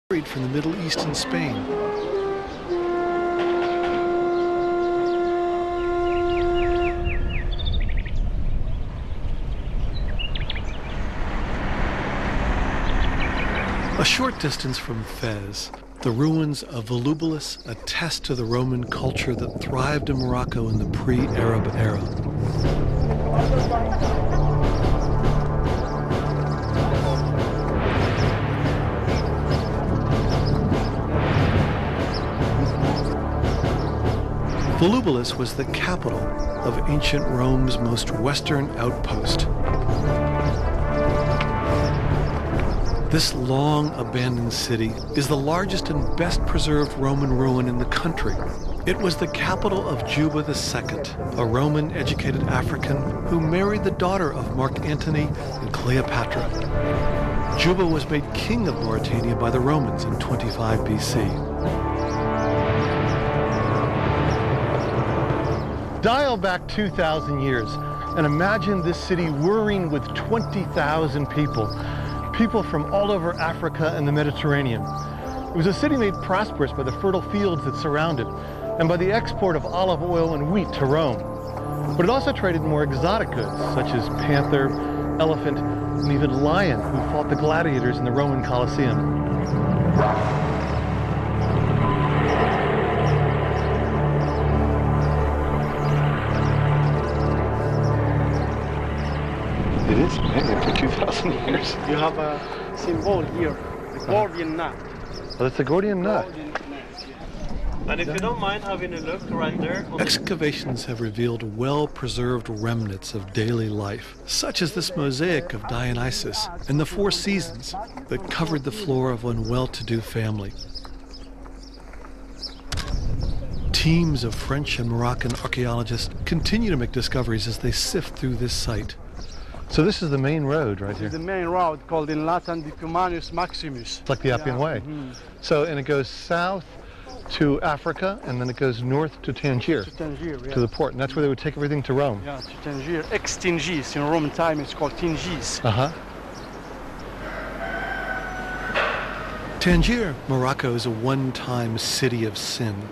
From the Middle East and Spain. A short distance from Fez, the ruins of Volubilis attest to the Roman culture that thrived in Morocco in the pre-Arab era. Volubilis was the capital of ancient Rome's most western outpost. This long abandoned city is the largest and best preserved Roman ruin in the country. It was the capital of Juba II, a Roman educated African who married the daughter of Mark Antony and Cleopatra. Juba was made king of Mauritania by the Romans in 25 BC. Dial back 2,000 years and imagine this city whirring with 20,000 people from all over Africa and the Mediterranean. It was a city made prosperous by the fertile fields that surround it and by the export of olive oil and wheat to Rome. But it also traded more exotic goods such as panther, elephant, and even lion who fought the gladiators in the Roman Colosseum. It is been for 2,000 years. You have a symbol here, the Gordian knot. Oh, that's the Gordian knot. And if you don't mind having a look right there. Excavations have revealed well-preserved remnants of daily life, such as this mosaic of Dionysus and the four seasons that covered the floor of one well-to-do family. Teams of French and Moroccan archaeologists continue to make discoveries as they sift through this site. So this is the main road right here. This is the main road called in Latin Decumanus Maximus. It's like the Appian Way. Mm-hmm. So, and it goes south to Africa, and then it goes north to Tangier. To Tangier, yeah. To the port, and that's where they would take everything to Rome. Yeah, to Tangier. Ex-Tingis. In Roman time, it's called Tingis. Uh-huh. Tangier, Morocco, is a one-time city of sin.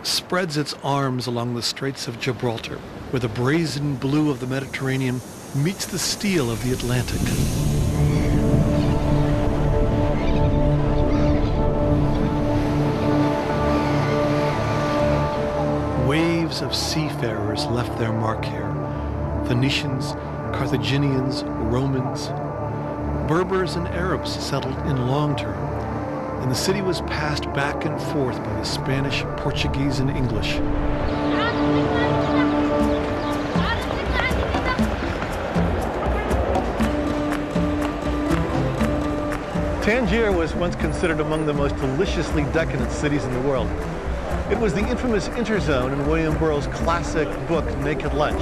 Spreads its arms along the Straits of Gibraltar, where the brazen blue of the Mediterranean meets the steel of the Atlantic. Waves of seafarers left their mark here. Phoenicians, Carthaginians, Romans, Berbers and Arabs settled in long term, and the city was passed back and forth by the Spanish, Portuguese, and English. Tangier was once considered among the most deliciously decadent cities in the world. It was the infamous interzone in William Burroughs' classic book, Naked Lunch.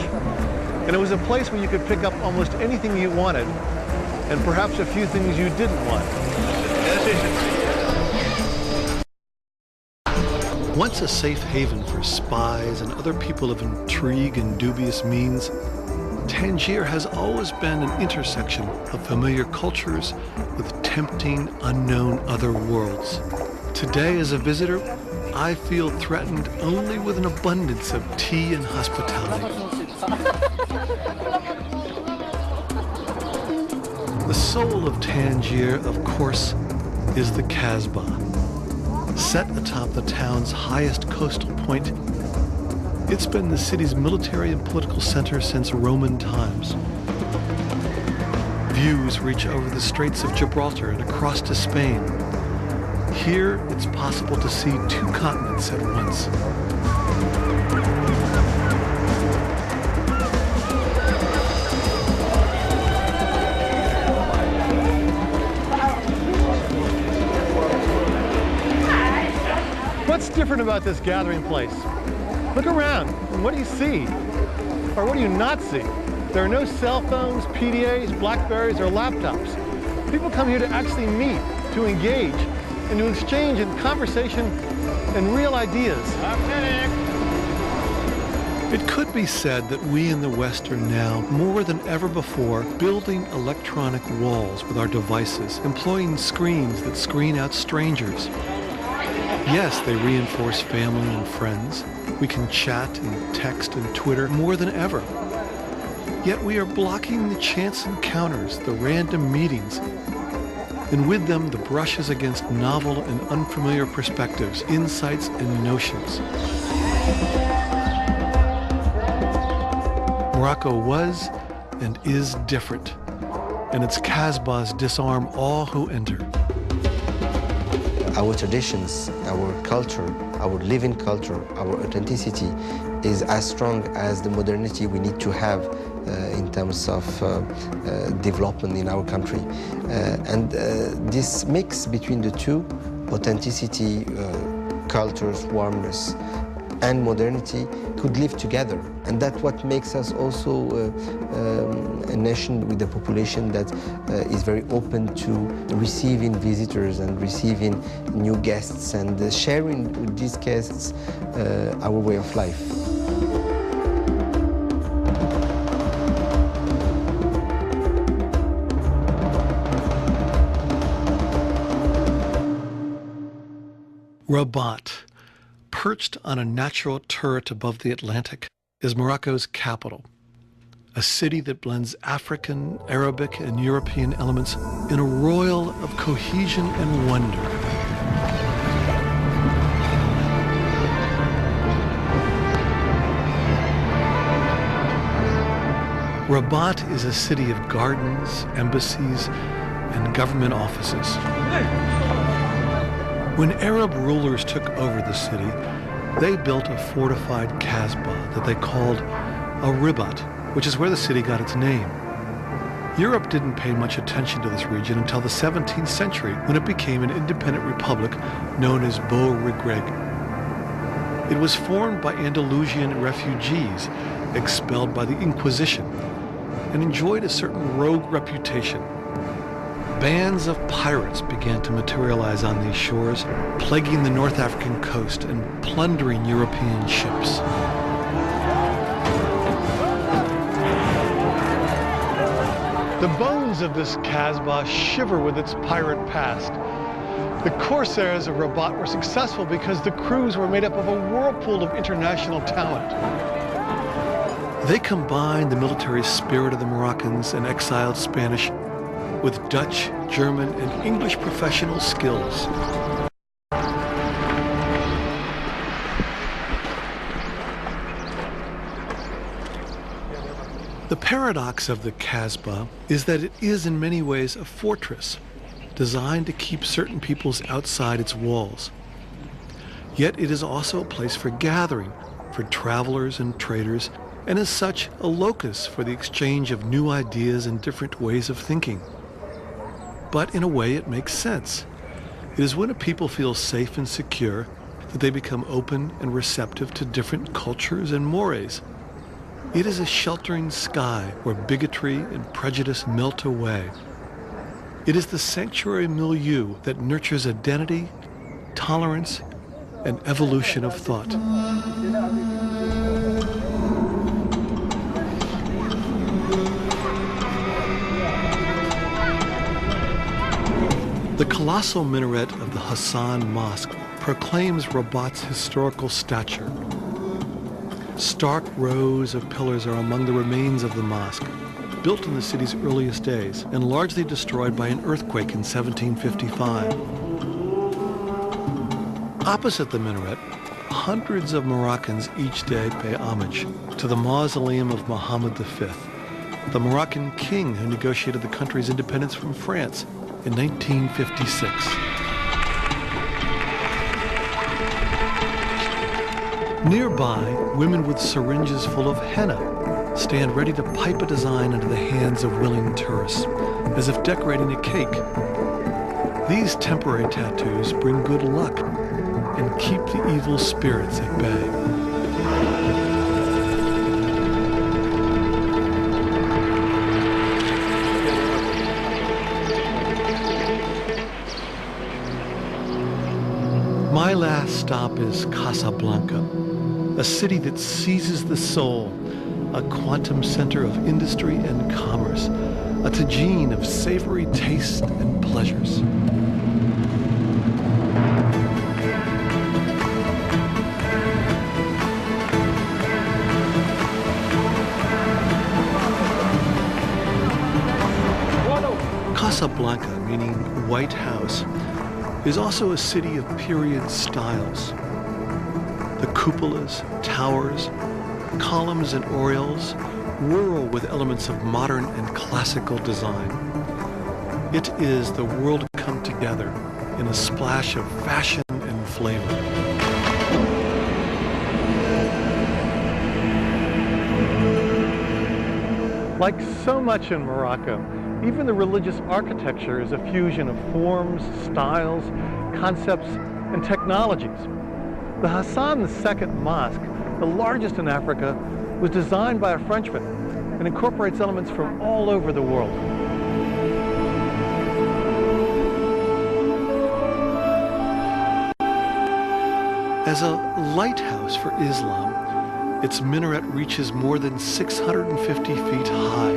And it was a place where you could pick up almost anything you wanted, and perhaps a few things you didn't want. Once a safe haven for spies and other people of intrigue and dubious means, Tangier has always been an intersection of familiar cultures with tempting, unknown other worlds. Today, as a visitor, I feel threatened only with an abundance of tea and hospitality. The soul of Tangier, of course, is the Kasbah. Set atop the town's highest coastal point, it's been the city's military and political center since Roman times. Views reach over the Straits of Gibraltar and across to Spain. Here, it's possible to see two continents at once. What's different about this gathering place? Look around, and what do you see? Or what do you not see? There are no cell phones, PDAs, Blackberries, or laptops. People come here to actually meet, to engage, and to exchange in conversation and real ideas. It could be said that we in the West are now, more than ever before, building electronic walls with our devices, employing screens that screen out strangers. Yes, they reinforce family and friends. We can chat and text and Twitter more than ever. Yet we are blocking the chance encounters, the random meetings, and with them the brushes against novel and unfamiliar perspectives, insights and notions. Morocco was and is different, and its Casbahs disarm all who enter. Our traditions, our culture, our living culture, our authenticity is as strong as the modernity we need to have in terms of development in our country. And this mix between the two, authenticity, cultures, warmness, and modernity could live together. And that's what makes us also a nation with a population that is very open to receiving visitors and receiving new guests and sharing with these guests our way of life. Rabat, perched on a natural turret above the Atlantic, is Morocco's capital, a city that blends African, Arabic, and European elements in a royal of cohesion and wonder. Rabat is a city of gardens, embassies, and government offices. When Arab rulers took over the city, they built a fortified Casbah that they called a ribat, which is where the city got its name. Europe didn't pay much attention to this region until the 17th century, when it became an independent republic known as Beau-Regreg. It was formed by Andalusian refugees expelled by the Inquisition and enjoyed a certain rogue reputation. Bands of pirates began to materialize on these shores, plaguing the North African coast and plundering European ships. The bones of this Casbah shiver with its pirate past. The corsairs of Rabat were successful because the crews were made up of a whirlpool of international talent. They combined the military spirit of the Moroccans and exiled Spanish with Dutch, German, and English professional skills. The paradox of the Casbah is that it is in many ways a fortress designed to keep certain peoples outside its walls. Yet it is also a place for gathering, for travelers and traders, and as such a locus for the exchange of new ideas and different ways of thinking. But in a way it makes sense. It is when a people feel safe and secure that they become open and receptive to different cultures and mores. It is a sheltering sky where bigotry and prejudice melt away. It is the sanctuary milieu that nurtures identity, tolerance, and evolution of thought. The colossal minaret of the Hassan Mosque proclaims Rabat's historical stature. Stark rows of pillars are among the remains of the mosque, built in the city's earliest days and largely destroyed by an earthquake in 1755. Opposite the minaret, hundreds of Moroccans each day pay homage to the mausoleum of Mohammed V, the Moroccan king who negotiated the country's independence from France in 1956. Nearby, women with syringes full of henna stand ready to pipe a design into the hands of willing tourists, as if decorating a cake. These temporary tattoos bring good luck and keep the evil spirits at bay. My last stop is Casablanca, a city that seizes the soul, a quantum center of industry and commerce, a Tajin of savory taste and pleasures. Casablanca, meaning White House, is also a city of period styles. The cupolas, towers, columns and oriels whirl with elements of modern and classical design. It is the world come together in a splash of fashion and flavor. Like so much in Morocco, even the religious architecture is a fusion of forms, styles, concepts, and technologies. The Hassan II Mosque, the largest in Africa, was designed by a Frenchman and incorporates elements from all over the world. As a lighthouse for Islam, its minaret reaches more than 650 feet high.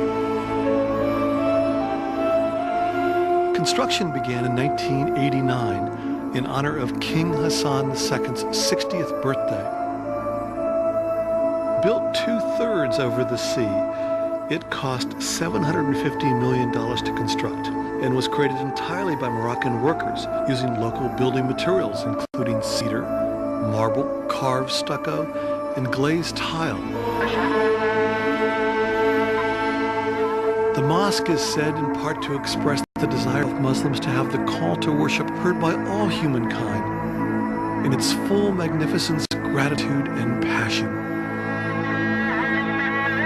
Construction began in 1989 in honor of King Hassan II's 60th birthday. Built 2/3 over the sea, it cost $750 million to construct and was created entirely by Moroccan workers using local building materials including cedar, marble, carved stucco, and glazed tile. The mosque is said in part to express the desire of Muslims to have the call to worship heard by all humankind in its full magnificence, gratitude, and passion.